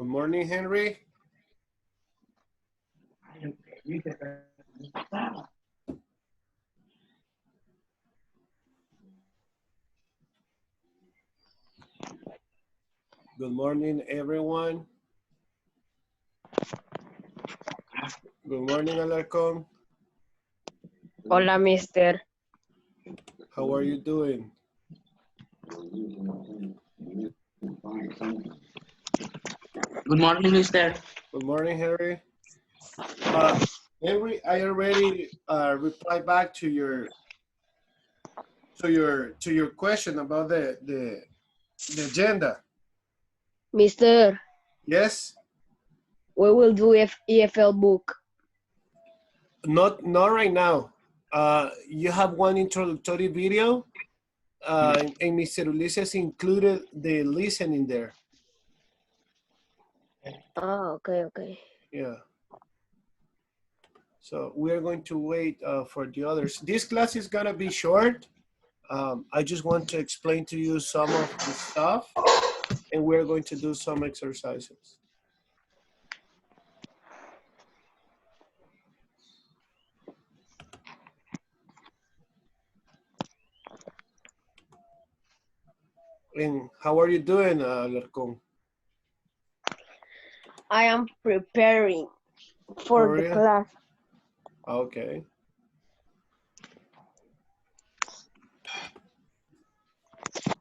morning, Henry. Good morning, everyone. Good morning, Alarcón. Hola, mister. How are you doing? Good morning, mister. Good morning, Henry. Henry, I already replied back to your question about the agenda. Mister, Yes. we will do EFL book. Not right now. You have one introductory video, and Mr. Ulises included the listening there. Oh, okay. Yeah. So we're going to wait for the others. This class is gonna be short. I just want to explain to you some of the stuff, and we're going to do some exercises. And how are you doing, Alarcón? I am preparing for the class. Okay.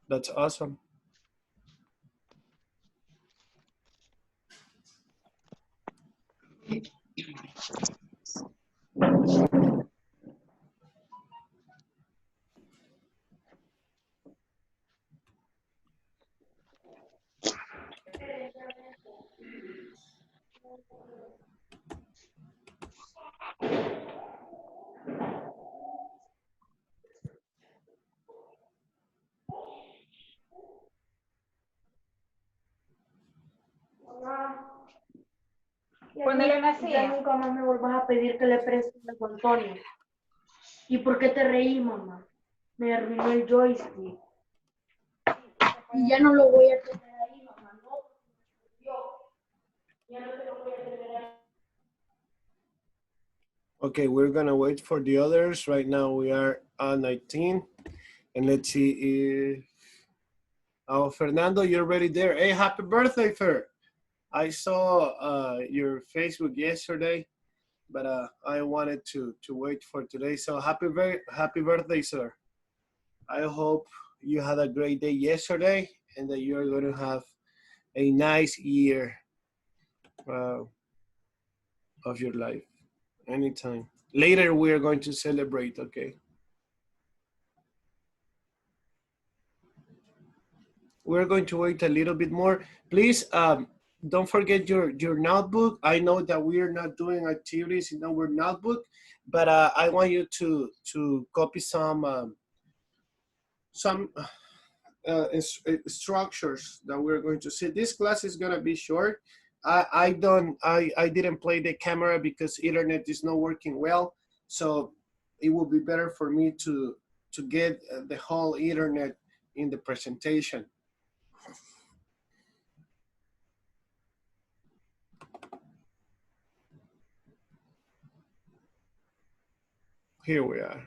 That's awesome. Ponele una silla. Ya nunca más me vuelvas a pedir que le prestes a Antonio. ¿Y por qué te reí, mamá? Me arruinó el joystick. Y ya no lo voy a tener ahí, mamá. No, ya no te lo voy a tener ahí. Okay, we're gonna wait for the others. Right now we are on 19. And let's see if, oh, Fernando, you're already there. Hey, happy birthday, Fer. I saw your Facebook yesterday, but I wanted to wait for today. So happy birthday, sir. I hope you had a great day yesterday and that you're going to have a nice year of your life. Anytime. Later, we are going to celebrate, okay? We're going to wait a little bit more. Please don't forget your notebook. I know that we are not doing activities in our notebook, but I want you to copy some structures that we're going to see. This class is going to be short. I didn't play the camera because internet is not working well, so it will be better for me to get the whole internet in the presentation. Here we are.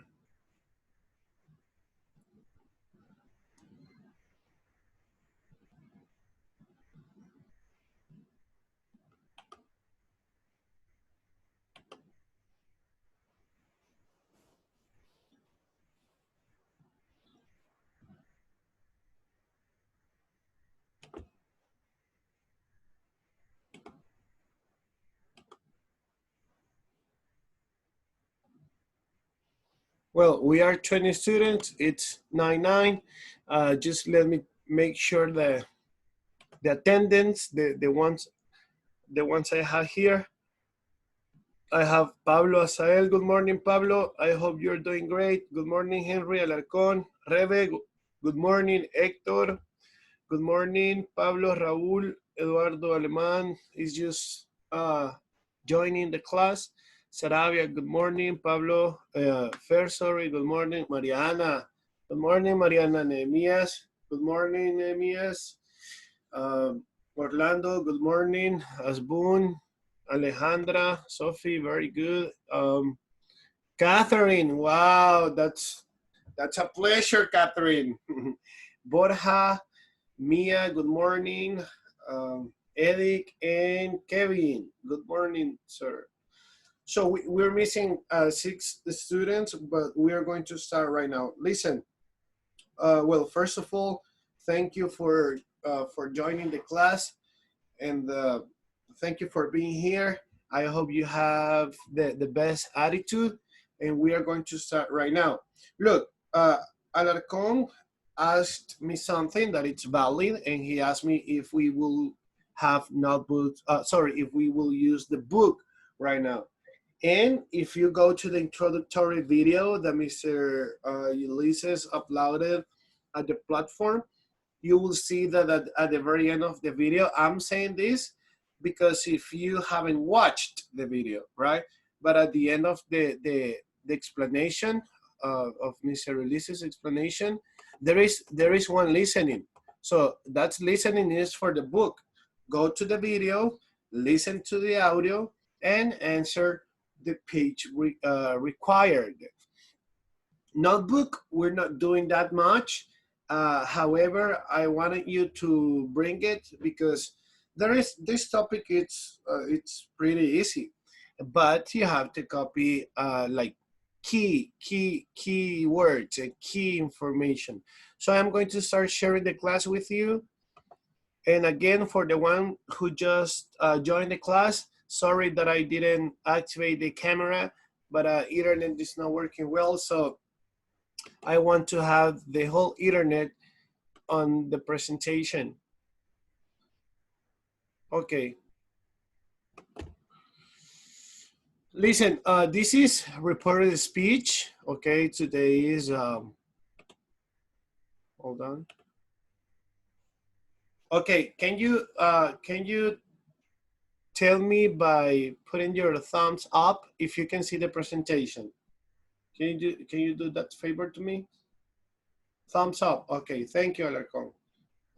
Well, we are 20 students. It's 9-9. Just let me make sure the attendance, the ones I have here. I have Pablo Asael. Good morning, Pablo. I hope you're doing great. Good morning, Henry Alarcón. Rebe, good morning, Hector. Good morning, Pablo, Raúl, Eduardo Alemán is just joining the class. Saravia, good morning. Pablo, Fer, sorry, good morning. Mariana, good morning. Mariana Nehemias, good morning, Nehemias. Orlando, good morning. Asbun, Alejandra, Sophie, very good. Catherine, wow, that's a pleasure, Catherine. Borja, Mia, good morning. Eric and Kevin, good morning, sir. So we're missing 6 students, but we are going to start right now. Listen, well, first of all, thank you for joining the class, and thank you for being here. I hope you have the best attitude, and we are going to start right now. Look, Alarcon asked me something that it's valid, and he asked me if we will have notebooks, if we will use the book right now. And if you go to the introductory video that Mr. Ulysses uploaded at the platform, you will see that at the very end of the video, I'm saying this because if you haven't watched the video, right? But at the end of the explanation of Mr. Ulysses' explanation, there is one listening. So that's listening is for the book. Go to the video, listen to the audio, and answer the page required. Notebook, we're not doing that much. However, I wanted you to bring it because this topic. It's pretty easy, but you have to copy like key words and key information. So I'm going to start sharing the class with you. And again, for the one who just joined the class, sorry that I didn't activate the camera, but internet is not working well. So I want to have the whole internet on the presentation. Okay. Listen, this is reported speech. Okay, today is, hold on. Okay, can you tell me by putting your thumbs up if you can see the presentation? Can you do that favor to me? Thumbs up. Okay, thank you, Alarcon.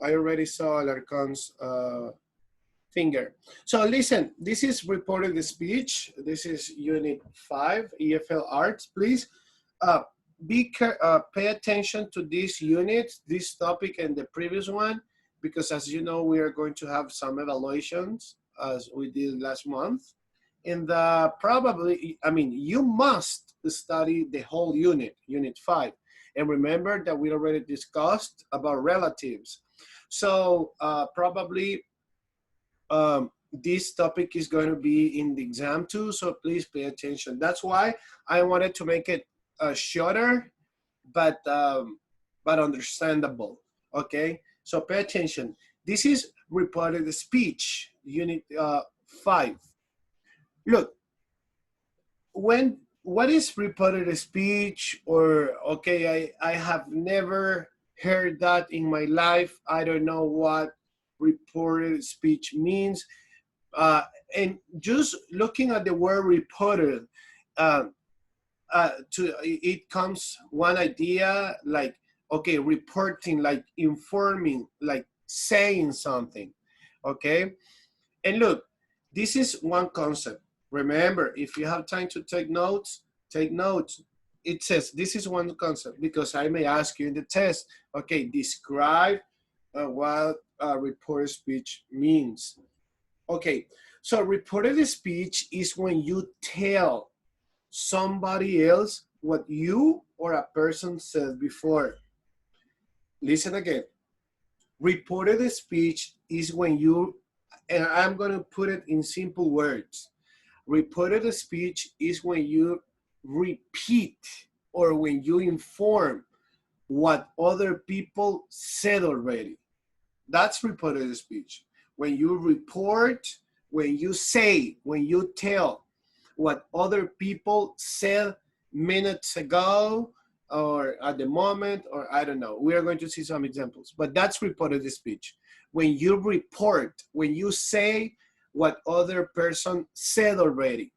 I already saw Alarcon's finger. So listen, this is reported speech. This is unit 5, EFL Arts. Please pay attention to this unit, this topic, and the previous one, because as you know, we are going to have some evaluations as we did last month. And probably, I mean, you must study the whole unit, unit 5. And remember that we already discussed about relatives. So probably this topic is going to be in the exam too, so please pay attention. That's why I wanted to make it shorter, but understandable, okay? So pay attention. This is reported speech, unit 5. Look, what is reported speech? Or, okay, I have never heard that in my life. I don't know what reported speech means. And just looking at the word reported, it comes one idea like, okay, reporting, like informing, like saying something, okay? And look, this is one concept. Remember, if you have time to take notes, take notes. It says this is one concept because I may ask you in the test, okay, describe what reported speech means. Okay, so reported speech is when you tell somebody else what you or a person said before. Listen again. Reported speech is when you, and I'm going to put it in simple words. Reported speech is when you repeat or when you inform what other people said already. That's reported speech. When you report, when you say, when you tell what other people said minutes ago or at the moment, or I don't know. We are going to see some examples, but that's reported speech. When you report, when you say what other person said already.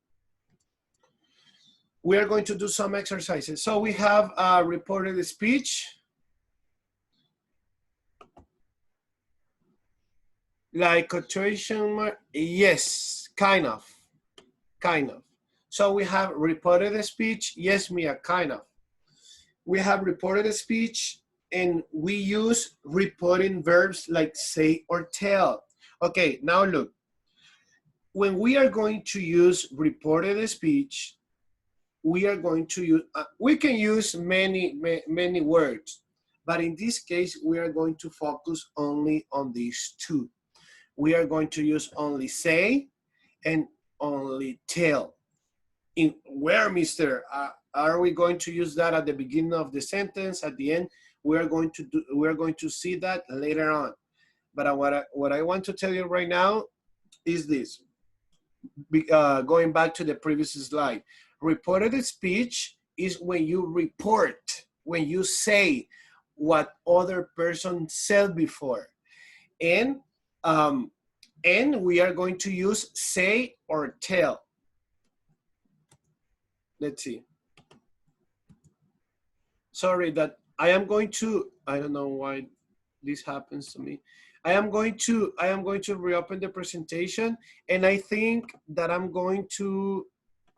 We are going to do some exercises. So we have reported speech. Like quotation mark? Yes, kind of. So we have reported speech. Yes, Mia, kind of. We have reported speech, and we use reporting verbs like say or tell. Okay, now look. When we are going to use reported speech, we are going to use, we can use many words, but in this case, we are going to focus only on these two. We are going to use only say and only tell. In where, mister? Are we going to use that at the beginning of the sentence, at the end? We are going to see that later on. But what I want to tell you right now is this. Going back to the previous slide, reported speech is when you report, when you say what other person said before, and we are going to use say or tell. Let's see. Sorry that I am going to. I don't know why this happens to me. I am going to reopen the presentation, and I think that I am going to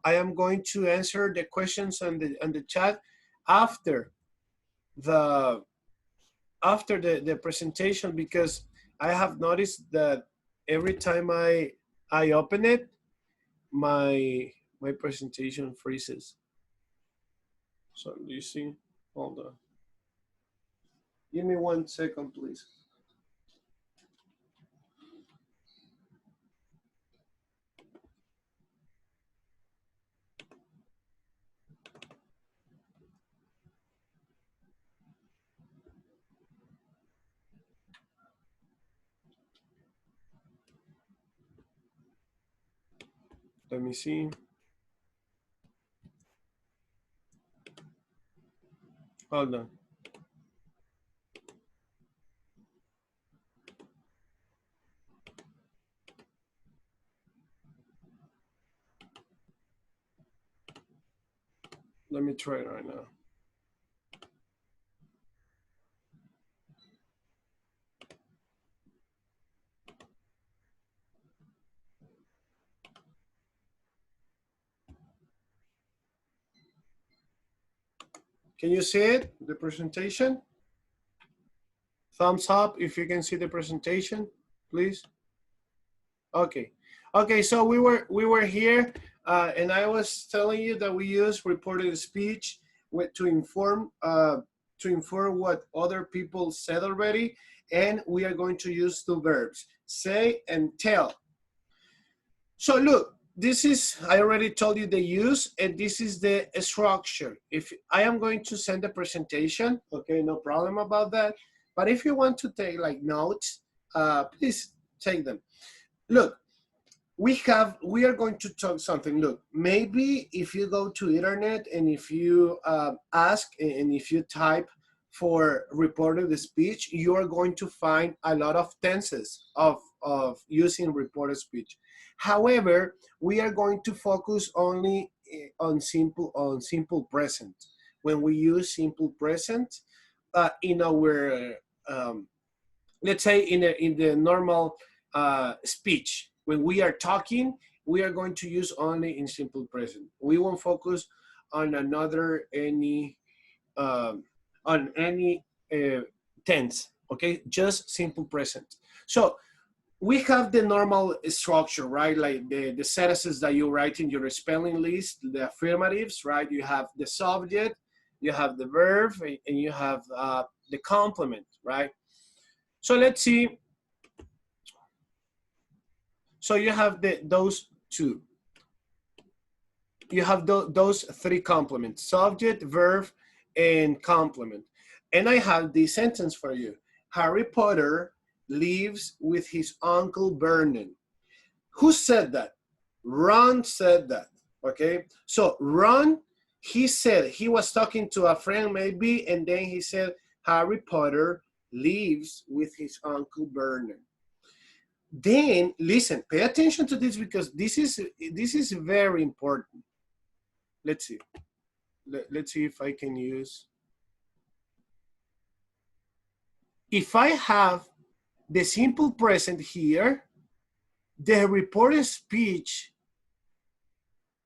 answer the questions on the chat after the presentation, because I have noticed that every time I open it, my presentation freezes. So do you see? Hold on. Give me 1 second, please. Let me see. Hold on. Let me try it right now. Can you see it, the presentation? Thumbs up if you can see the presentation, please. Okay. Okay, so we were here, and I was telling you that we use reported speech to inform what other people said already, and we are going to use two verbs, say and tell. So look, this is, I already told you the use, and this is the structure. If I am going to send a presentation, okay, no problem about that. But if you want to take like notes, please take them. Look, we are going to talk something. Look, maybe if you go to internet and if you ask and if you type for reported speech, you are going to find a lot of tenses of using reported speech. However, we are going to focus only on simple present. When we use simple present in our let's say in the normal speech, when we are talking, we are going to use only in simple present. We won't focus on any tense, okay? Just simple present. So we have the normal structure, right? Like the sentences that you write in your spelling list, the affirmatives, right? You have the subject, you have the verb, and you have the complement, right? So let's see. So you have those two. You have those three complements: subject, verb, and complement. And I have this sentence for you. Harry Potter lives with his uncle Vernon. Who said that? Ron said that, okay? So Ron, he said, he was talking to a friend maybe, and then he said, Harry Potter lives with his uncle Vernon. Then listen, pay attention to this, because this is very important. Let's see. Let's see if I can use. If I have the simple present here, the reported speech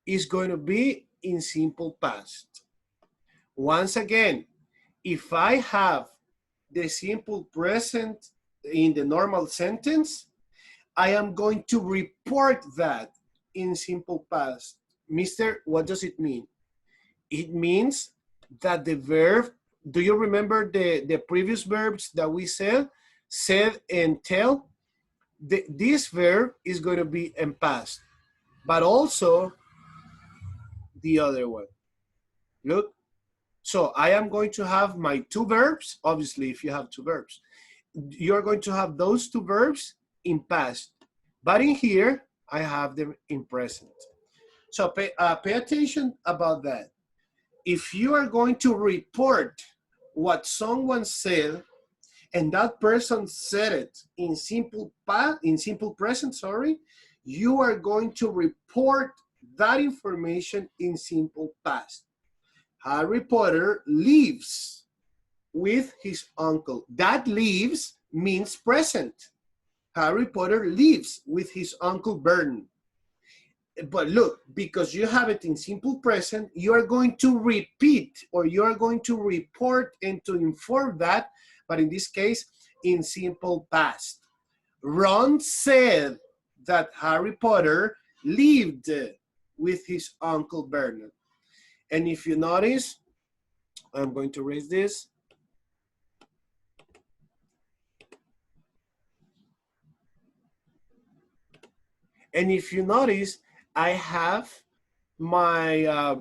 is going to be in simple past. Once again, if I have the simple present in the normal sentence, I am going to report that in simple past. Mister, what does it mean? It means that the verb, do you remember the previous verbs that we said? Said and tell. This verb is going to be in past, but also the other one. Look, so I am going to have my two verbs. Obviously, if you have two verbs, you're going to have those two verbs in past, but in here, I have them in present. So pay attention about that. If you are going to report what someone said, and that person said it in simple present, sorry, you are going to report that information in simple past. Harry Potter lives with his uncle. That lives means present. Harry Potter lives with his uncle Vernon. But look, because you have it in simple present, you are going to repeat or you are going to report and to inform that, but in this case, in simple past. Ron said that Harry Potter lived with his uncle Bernard. And if you notice, I'm going to raise this. And if you notice, I have my,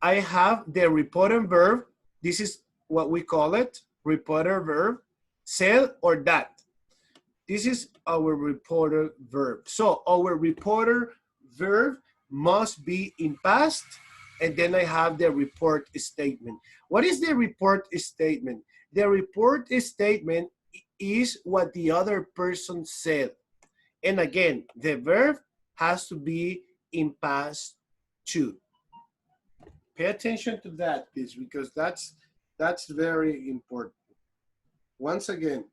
I have the reported verb. This is what we call it, reported verb, said or that. This is our reported verb. So our reported verb must be in past, and then I have the report statement. What is the report statement? The report statement is what the other person said. And again, the verb has to be in past too. Pay attention to that, please, because that's very important. Once again.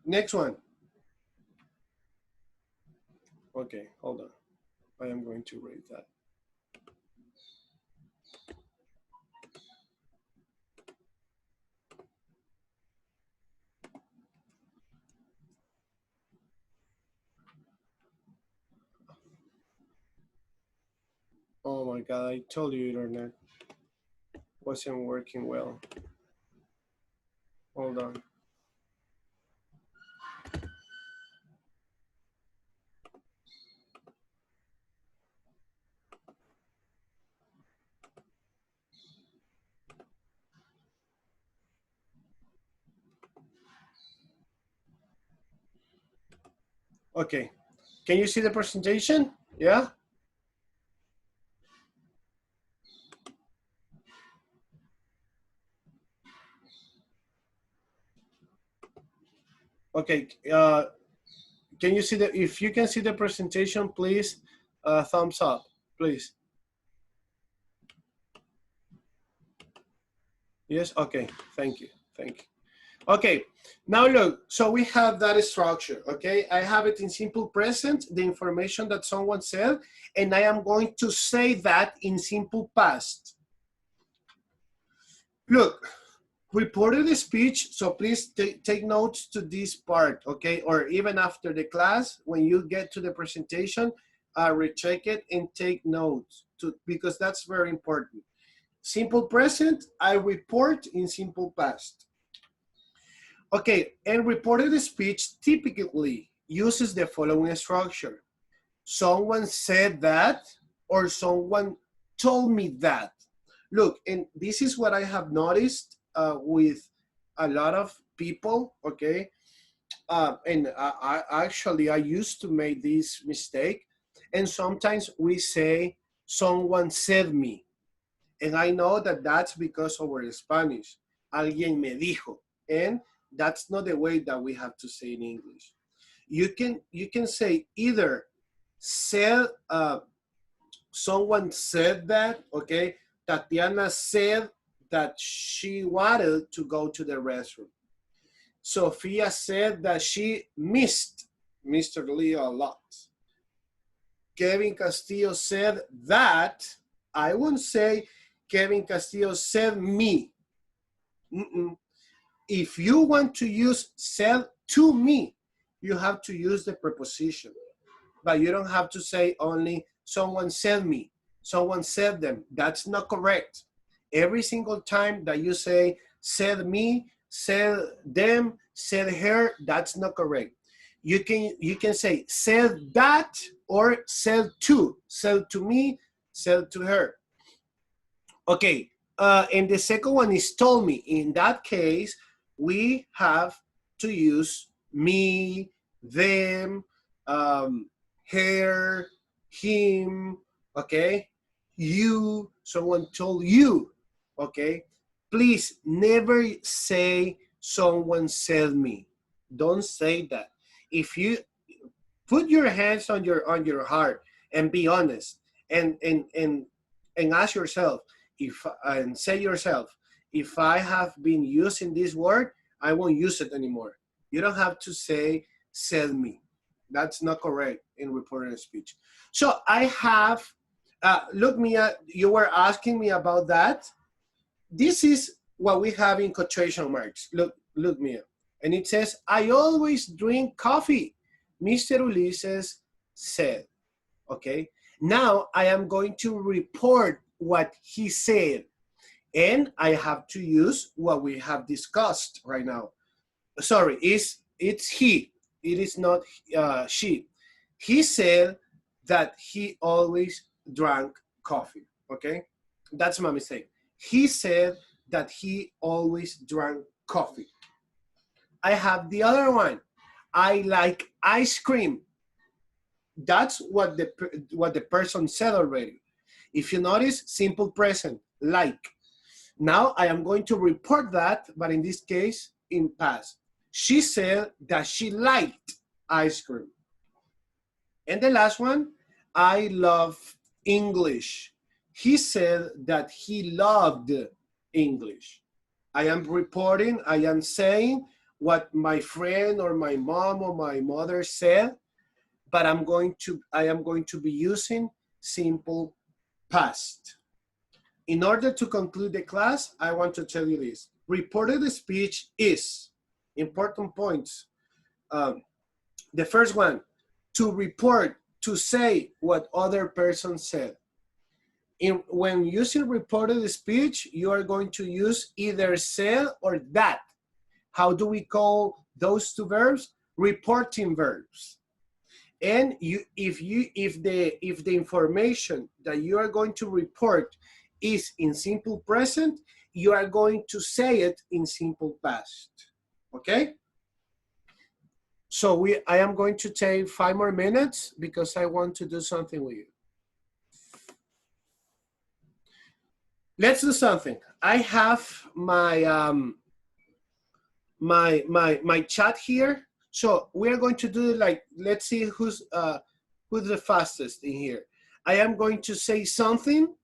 Next one. Okay, hold on. I am going to rate that. Oh my God, I told you internet wasn't working well. Hold on. Okay, can you see the presentation? Yeah? Okay, can you see the, if you can see the presentation, please, thumbs up, please. Yes, okay, thank you, thank you. Okay, now look, so we have that structure, okay? I have it in simple present, the information that someone said, and I am going to say that in simple past. Look, reported speech, so please take notes to this part, okay? Or even after the class, when you get to the presentation, recheck it and take notes because that's very important. Simple present, I report in simple past. Okay, and reported speech typically uses the following structure. Someone said that, or someone told me that. Look, and this is what I have noticed with a lot of people, okay? And I used to make this mistake. And sometimes we say, someone said me. And I know that that's because of our Spanish. Alguien me dijo. And that's not the way that we have to say in English. You can say either said, someone said that, okay? Tatiana said that she wanted to go to the restroom. Sophia said that she missed Mr. Leo a lot. Kevin Castillo said that, I wouldn't say Kevin Castillo said me. If you want to use said to me, you have to use the preposition. But you don't have to say only someone said me, someone said them. That's not correct. Every single time that you say said me, said them, said her, that's not correct. You can say said that or said to me, said to her. Okay, and the second one is told me. In that case, we have to use me, them, her, him, okay? You, someone told you, okay? Please never say someone said me. Don't say that. If you put your hands on your heart and be honest and ask yourself, and say yourself, if I have been using this word, I won't use it anymore. You don't have to say said me. That's not correct in reported speech. So I have, look, Mia, you were asking me about that. This is what we have in quotation marks. Look, Mia. And it says, I always drink coffee, Mr. Ulises said. Okay. Now I am going to report what he said. And I have to use what we have discussed right now. Sorry, it's he. It is not she. He said that he always drank coffee. Okay, that's my mistake. He said that he always drank coffee. I have the other one. I like ice cream. That's what the person said already. If you notice, simple present, like. Now I am going to report that, but in this case, in past. She said that she liked ice cream. And the last one, I love English. He said that he loved English. I am reporting, I am saying what my friend or my mom or my mother said, but I am going to be using simple past. In order to conclude the class, I want to tell you this. Reported speech is, important points. The first one, to report, to say what other person said. When using reported speech, you are going to use either said or that. How do we call those two verbs? Reporting verbs. And if the information that you are going to report is in simple present, you are going to say it in simple past. Okay? So I am going to take 5 more minutes because I want to do something with you. Let's do something. I have my my chat here. So we're going to do like, let's see who's the fastest in here. I am going to say something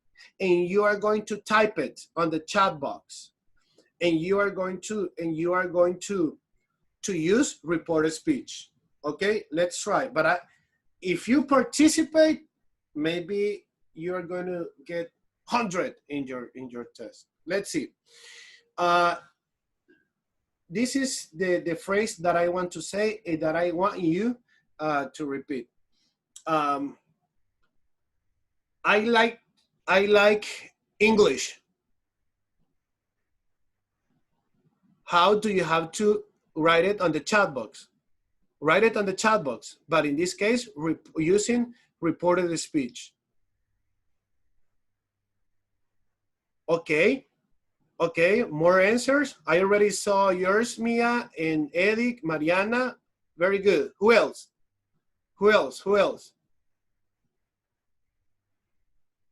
and you are going to type it on the chat box. And you are going to use reported speech. Okay, let's try. But if you participate, maybe you're going to get 100 in your test. Let's see. This is the phrase that I want to say and that I want you to repeat. I like English. How do you have to write it on the chat box? Write it on the chat box, but in this case, using reported speech. Okay, more answers. I already saw yours, Mia, and Eric, Mariana. Very good. Who else?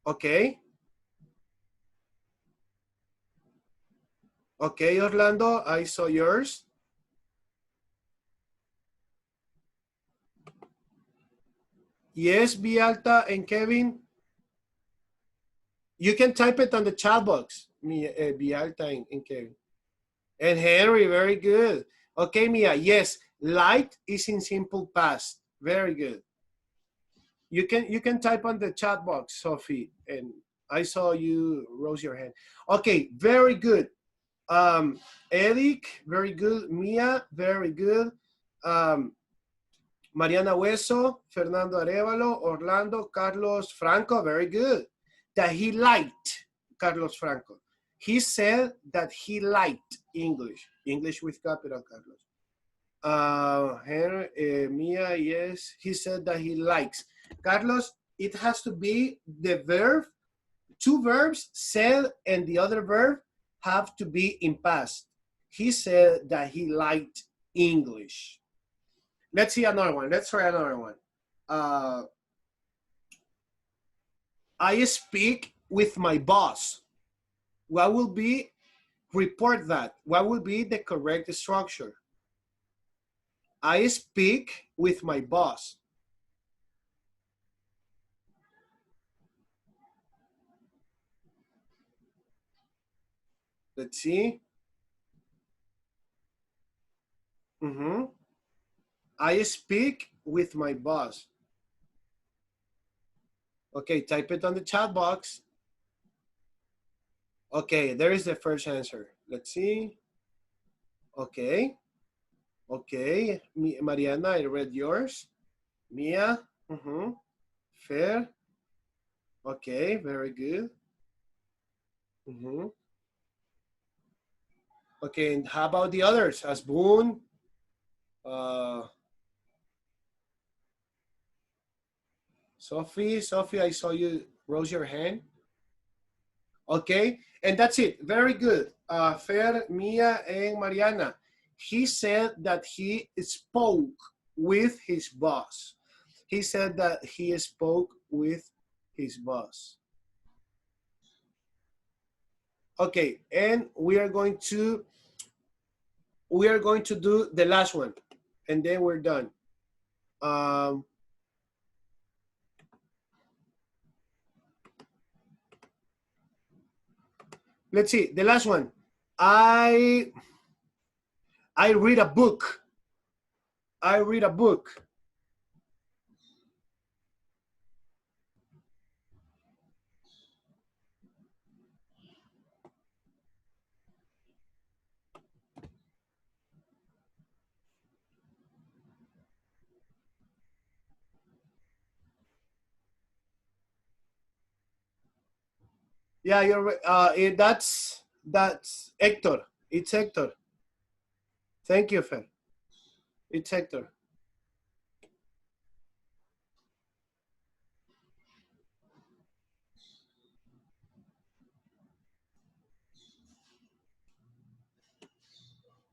Okay. Okay, Orlando, I saw yours. Yes, Vialta and Kevin. You can type it on the chat box. Mia, Vialta, en qué? And Henry, very good. Okay, Mia, yes, light is in simple past. Very good. You can type on the chat box, Sophie, and I saw you raise your hand. Okay, very good. Eric, very good. Mia, very good. Mariana Hueso, Fernando Arevalo, Orlando, Carlos Franco, very good. That he liked, Carlos Franco. He said that he liked English. English with capital, Carlos. Henry, Mia, yes. He said that he likes. Carlos, it has to be the verb, two verbs, said and the other verb have to be in past. He said that he liked English. Let's see another one. Let's try another one. I speak with my boss. What will be, report that. What will be the correct structure? I speak with my boss. Let's see. I speak with my boss. Okay, type it on the chat box. Okay, there is the first answer. Let's see. Okay. Okay, Mariana, I read yours. Mia, Fair. Okay, very good. Okay, and how about the others? Asbun, Sophie, I saw you raise your hand. Okay, and that's it. Very good. Fer, Mia, and Mariana. He said that he spoke with his boss. He said that he spoke with his boss. Okay, and we are going to do the last one, and then we're done. Let's see, the last one. I read a book. I read a book. Yeah, you're right. That's Hector. It's Hector. Thank you, Fer. It's Hector.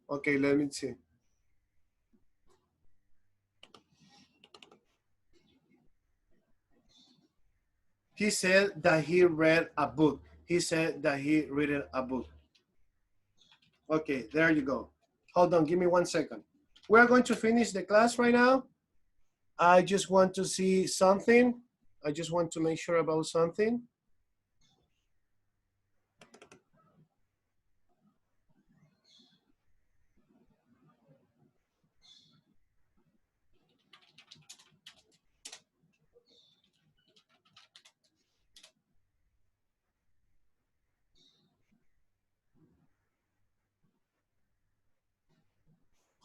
Okay, let me see. He said that he read a book. He said that he read a book. Okay, there you go. Hold on, give me 1 second. We're going to finish the class right now. I just want to see something. I just want to make sure about something.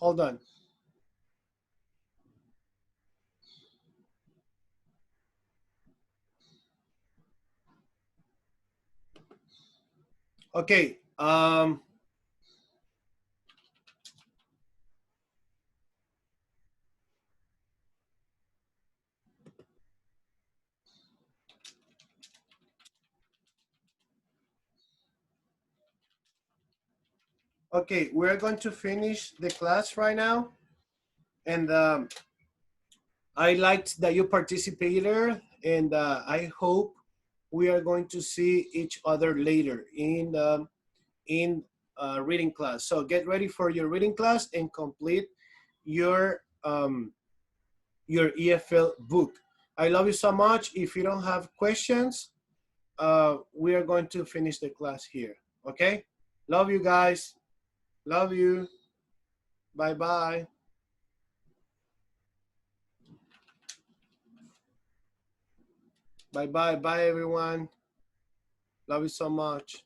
Hold on. Okay. Okay, we're going to finish the class right now. And I liked that you participated, and I hope we are going to see each other later in reading class. So get ready for your reading class and complete your EFL book. I love you so much. If you don't have questions, we are going to finish the class here. Okay? Love you guys. Love you. Bye-bye. Bye-bye. Bye, everyone. Love you so much.